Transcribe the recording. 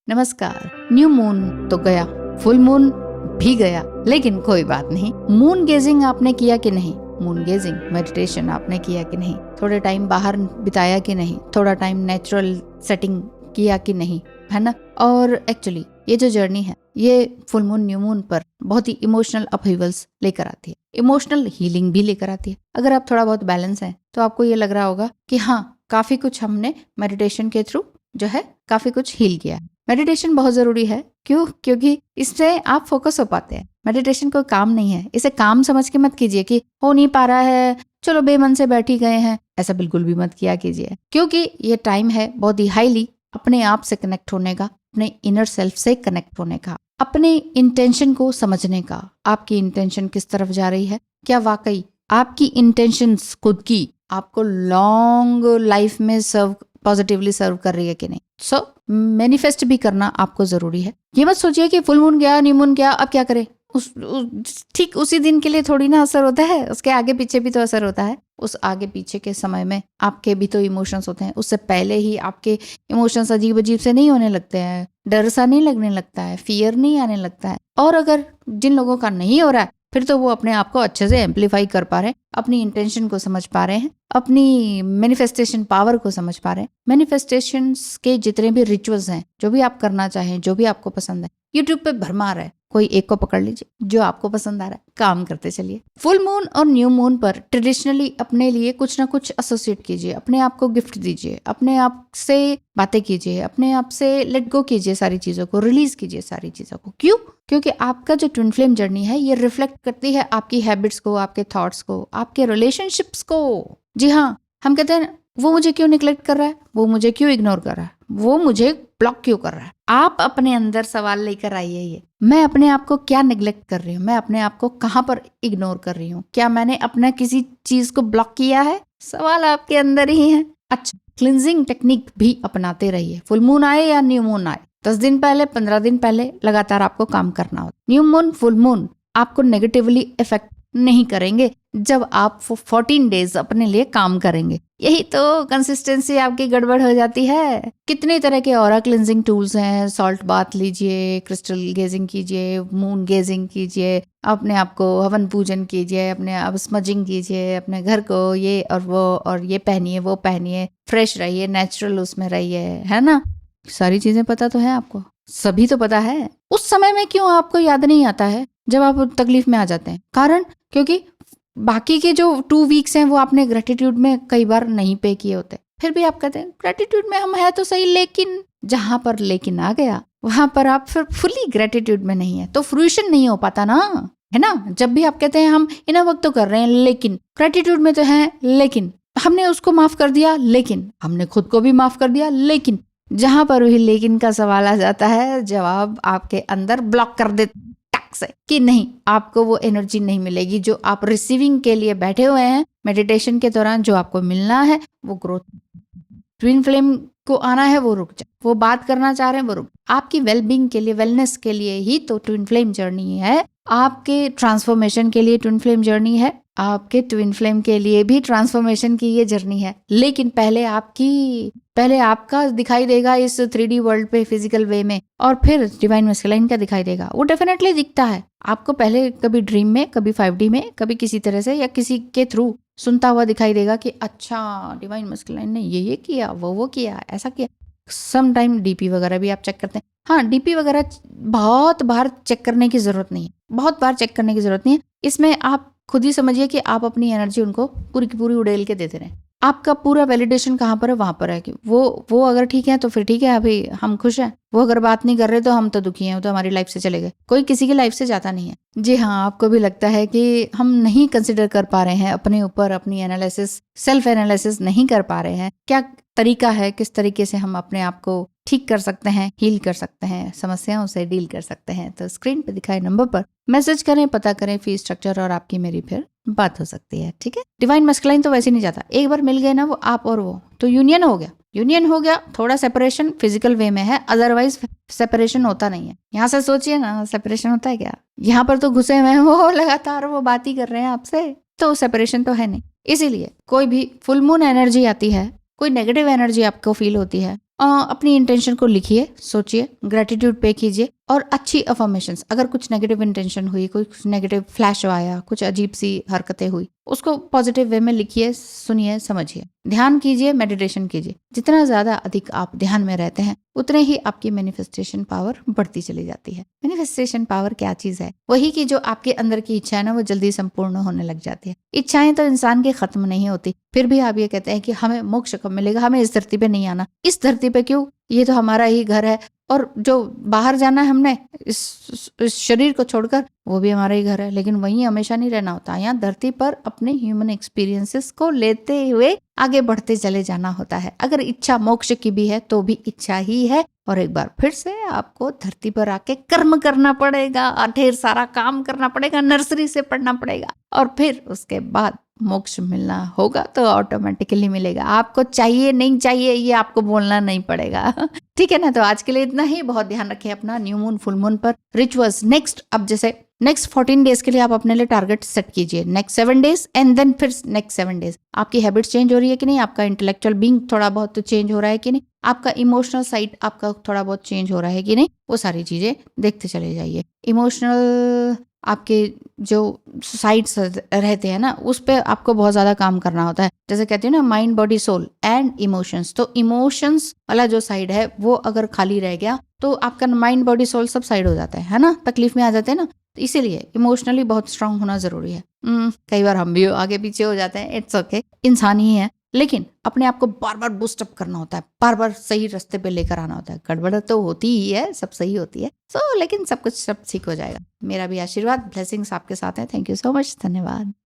नमस्कार। New moon तो गया, फुल मून भी गया, लेकिन कोई बात नहीं। मून गेजिंग आपने किया कि नहीं? मून गेजिंग मेडिटेशन आपने किया कि नहीं? थोड़े टाइम बाहर बिताया कि नहीं? थोड़ा टाइम नेचुरल सेटिंग किया कि नहीं, है ना? और एक्चुअली ये जो जर्नी है, ये फुल मून न्यू मून पर बहुत ही इमोशनल अपहीवल्स लेकर आती है, इमोशनल हीलिंग भी लेकर आती है। अगर आप थोड़ा बहुत बैलेंस है तो आपको ये लग रहा होगा कि हाँ, काफी कुछ हमने मेडिटेशन के थ्रू जो है काफी कुछ हील किया है। मेडिटेशन बहुत जरूरी है। क्यों? क्योंकि इससे आप फोकस हो पाते हैं। मेडिटेशन कोई काम नहीं है, इसे काम समझ के मत कीजिए कि हो नहीं पा रहा है, चलो बेमन से बैठ ही गए हैं, ऐसा बिल्कुल भी मत किया कीजिए। क्योंकि ये टाइम है बहुत ही हाईली अपने आप से कनेक्ट होने का, अपने इनर सेल्फ से कनेक्ट होने का, अपने इंटेंशन को समझने का। आपकी इंटेंशन किस तरफ जा रही है? क्या वाकई आपकी इंटेंशंस खुद की आपको लॉन्ग लाइफ में पॉजिटिवली सर्व कर रही है कि नहीं? सो मैनिफेस्ट भी करना आपको जरूरी है। ये मत सोचिए कि फुल मून गया, न्यू मून गया, अब क्या करें। ठीक उसी दिन के लिए थोड़ी ना असर होता है, उसके आगे पीछे भी तो असर होता है। उस आगे पीछे के समय में आपके भी तो इमोशंस होते हैं। उससे पहले ही आपके इमोशंस अजीब अजीब से नहीं होने लगते हैं, डर सा नहीं लगने लगता है, फियर नहीं आने लगता है। और अगर जिन लोगों का नहीं हो रहा है, फिर तो वो अपने आप को अच्छे से एम्पलीफाई कर पा रहे हैं, अपनी इंटेंशन को समझ पा रहे हैं, अपनी मैनिफेस्टेशन पावर को समझ पा रहे हैं। मैनिफेस्टेशंस के जितने भी रिचुअल्स हैं, जो भी आप करना चाहें, जो भी आपको पसंद है, यूट्यूब पे भरमार है, कोई एक को पकड़ लीजिए जो आपको पसंद आ रहा है, काम करते चलिए। फुल मून और न्यू मून पर ट्रेडिशनली अपने लिए कुछ ना कुछ एसोसिएट कीजिए, अपने आप को गिफ्ट दीजिए, अपने आप से बातें कीजिए, अपने आप से लेट गो कीजिए, सारी चीजों को रिलीज कीजिए, सारी चीजों को। क्यों? क्योंकि आपका जो ट्विन फ्लेम जर्नी है, ये रिफ्लेक्ट करती है आपकी हैबिट्स को, आपके थॉट्स को, आपके रिलेशनशिप्स को। जी हाँ, हम कहते हैं वो मुझे क्यों निग्लेक्ट कर रहा है, वो मुझे क्यों इग्नोर कर रहा है, वो मुझे ब्लॉक क्यों कर रहा है। आप अपने अंदर सवाल लेकर आइए, ये मैं अपने आप को क्या निग्लेक्ट कर रही हूँ, मैं अपने आप को कहाँ पर इग्नोर कर रही हूँ, क्या मैंने अपना किसी चीज को ब्लॉक किया है? सवाल आपके अंदर ही है। अच्छा, क्लिंजिंग टेक्निक भी अपनाते रहिए। फुल मून आए या न्यू मून आए, 10 दिन पहले, 15 दिन पहले लगातार आपको काम करना होता। न्यू मून, फुल मून आपको नेगेटिवली इफेक्ट नहीं करेंगे जब आप 14 डेज अपने लिए काम करेंगे। यही तो कंसिस्टेंसी आपकी गड़बड़ हो जाती है। कितने तरह के ऑरा क्लिंजिंग टूल्स हैं। सॉल्ट बाथ लीजिए, क्रिस्टल गेजिंग कीजिए, मून गेजिंग कीजिए, अपने आप को हवन पूजन कीजिए, अपने आप स्मजिंग कीजिए, अपने घर को ये और वो और ये पहनिए, वो पहनिए, फ्रेश रहिए, नेचुरल उसमें रहिए, है ना? सारी चीजें पता तो है आपको, सभी तो पता है। उस समय में क्यों आपको याद नहीं आता है जब आप तकलीफ में आ जाते हैं? कारण क्योंकि बाकी के जो 2 वीक्स हैं वो आपने ग्रेटिट्यूड में कई बार नहीं पे किए होते। फिर भी आप कहते हैं ग्रेटिट्यूड में हम है तो सही, लेकिन जहां पर लेकिन आ गया वहां पर आप फिर फुली ग्रेटिट्यूड में नहीं है, तो फ्रूइशन नहीं हो पाता ना, है ना? जब भी आप कहते हैं हम इन वक्त तो कर रहे हैं, लेकिन ग्रेटिट्यूड में तो है, लेकिन हमने उसको माफ कर दिया, लेकिन हमने खुद को भी माफ कर दिया, लेकिन जहां पर भी लेकिन का सवाल आ जाता है, जवाब आपके अंदर ब्लॉक कर देते से कि नहीं, आपको वो एनर्जी नहीं मिलेगी जो आप रिसीविंग के लिए बैठे हुए हैं। मेडिटेशन के दौरान जो आपको मिलना है वो ग्रोथ। ट्विन फ्लेम को आना है वो रुक जाए, वो बात करना चाह रहे हैं वो रुक। आपकी वेलबींग के लिए, वेलनेस के लिए ही तो ट्विन फ्लेम जर्नी है। आपके ट्रांसफॉर्मेशन के लिए ट्विन फ्लेम जर्नी है, आपके ट्विन फ्लेम के लिए भी ट्रांसफॉर्मेशन की ये जर्नी है। लेकिन पहले आपका दिखाई देगा इस 3D वर्ल्ड पे फिजिकल वे में, और फिर डिवाइन मैस्कुलाइन का दिखाई देगा। वो डेफिनेटली दिखता है आपको पहले, कभी ड्रीम में, कभी 5D में, कभी किसी तरह से या किसी के थ्रू सुनता हुआ दिखाई देगा कि अच्छा डिवाइन मैस्कुलाइन ने ये किया, वो किया, ऐसा किया। सम टाइम डीपी वगैरह भी आप चेक करते हैं। हाँ, डीपी वगैरह बहुत बार चेक करने की जरूरत नहीं है, बहुत बार चेक करने की जरूरत नहीं है। इसमें आप खुद ही समझिए कि आप अपनी एनर्जी उनको पूरी की पूरी उड़ेल के देते रहे। आपका पूरा वैलिडेशन कहाँ पर है? वहां पर है कि वो अगर ठीक है तो फिर ठीक है, अभी हम खुश हैं। वो अगर बात नहीं कर रहे तो हम तो दुखी हैं, वो तो हमारी लाइफ से चले गए। कोई किसी की लाइफ से जाता नहीं है। जी हाँ, आपको भी लगता है कि हम नहीं कंसिडर कर पा रहे हैं अपने ऊपर, अपनी एनालिसिस, सेल्फ एनालिसिस नहीं कर पा रहे हैं। क्या तरीका है, किस तरीके से हम अपने आप को ठीक कर सकते हैं, हील कर सकते हैं, समस्याओं से डील कर सकते हैं? तो स्क्रीन पे दिखाए नंबर पर मैसेज करें, पता करें फीस स्ट्रक्चर, और आपकी मेरी फिर बात हो सकती है। ठीक है? डिवाइन मैस्कुलाइन तो वैसे नहीं जाता, एक बार मिल गए ना वो आप और वो, तो यूनियन हो गया। थोड़ा सेपरेशन फिजिकल वे में है, अदरवाइज सेपरेशन होता नहीं है। यहाँ से सोचिए ना, सेपरेशन होता है क्या? यहाँ पर तो घुसे हुए हैं, वो लगातार वो बात ही कर रहे हैं आपसे, तो सेपरेशन तो है नहीं। इसीलिए कोई भी फुल मून एनर्जी आती है, कोई नेगेटिव एनर्जी आपको फील होती है, अपनी इंटेंशन को लिखिए, सोचिए, ग्रेटिट्यूड पे कीजिए और अच्छी अफर्मेशंस। अगर कुछ नेगेटिव इंटेंशन हुई, कुछ नेगेटिव फ्लैश आया, कुछ अजीब सी हरकतें हुई, उसको पॉजिटिव वे में लिखिए, सुनिए, समझिए। ध्यान कीजिए, मेडिटेशन कीजिए। जितना ज्यादा अधिक आप ध्यान में रहते हैं उतने ही आपकी मैनिफेस्टेशन पावर बढ़ती चली जाती है। मैनिफेस्टेशन पावर क्या चीज है? वही कि जो आपके अंदर की इच्छा है ना, वो जल्दी संपूर्ण होने लग जाती है। इच्छाएं तो इंसान की खत्म नहीं होती, फिर भी आप ये कहते हैं कि हमें मोक्ष कब मिलेगा, हमें इस धरती पे नहीं आना। इस धरती पे क्यों? ये तो हमारा ही घर है, और जो बाहर जाना है हमने इस शरीर को छोड़कर, वो भी हमारा ही घर है। लेकिन वहीं हमेशा नहीं रहना होता। यहाँ धरती पर अपने ह्यूमन एक्सपीरियंसेस को लेते हुए आगे बढ़ते चले जाना होता है। अगर इच्छा मोक्ष की भी है तो भी इच्छा ही है। और एक बार फिर से आपको धरती पर आके कर्म करना पड़ेगा, ढेर सारा काम करना पड़ेगा, नर्सरी से पढ़ना पड़ेगा, और फिर उसके बाद मोक्ष मिलना होगा तो ऑटोमेटिकली मिलेगा। आपको चाहिए नहीं चाहिए ये आपको बोलना नहीं पड़ेगा। ठीक है ना? तो आज के लिए इतना ही। बहुत ध्यान रखें अपना न्यू मून, फुल मून पर रिचुअल्स। नेक्स्ट, अब जैसे नेक्स्ट 14 डेज के लिए आप अपने लिए टारगेट सेट कीजिए। नेक्स्ट 7 डेज एंड देन फिर नेक्स्ट 7 डेज। आपकी हैबिट्स चेंज हो रही है कि नहीं? आपका इंटेलेक्चुअल बीइंग थोड़ा बहुत तो चेंज हो रहा है कि नहीं? आपका इमोशनल साइड आपका थोड़ा बहुत चेंज हो रहा है कि नहीं? वो सारी चीजें देखते चले जाइए। इमोशनल आपके जो साइड्स रहते हैं ना, उस पे आपको बहुत ज्यादा काम करना होता है। जैसे कहते हैं ना, mind, body, soul and emotions. तो इमोशंस वाला जो साइड है वो अगर खाली रह गया तो आपका माइंड, बॉडी, सोल सब साइड हो जाता है ना? तकलीफ में आ जाते हैं ना। तो इसीलिए इमोशनली बहुत स्ट्रांग होना जरूरी है। कई बार हम भी आगे पीछे हो जाते हैं, इट्स ओके, इंसान ही है। लेकिन अपने आप को बार बार बूस्टअप करना होता है, बार बार सही रास्ते पे लेकर आना होता है। गड़बड़ तो होती ही है, सब सही होती है, लेकिन सब कुछ सब ठीक हो जाएगा। मेरा भी आशीर्वाद, ब्लेसिंग्स आपके साथ है। थैंक यू सो मच, धन्यवाद।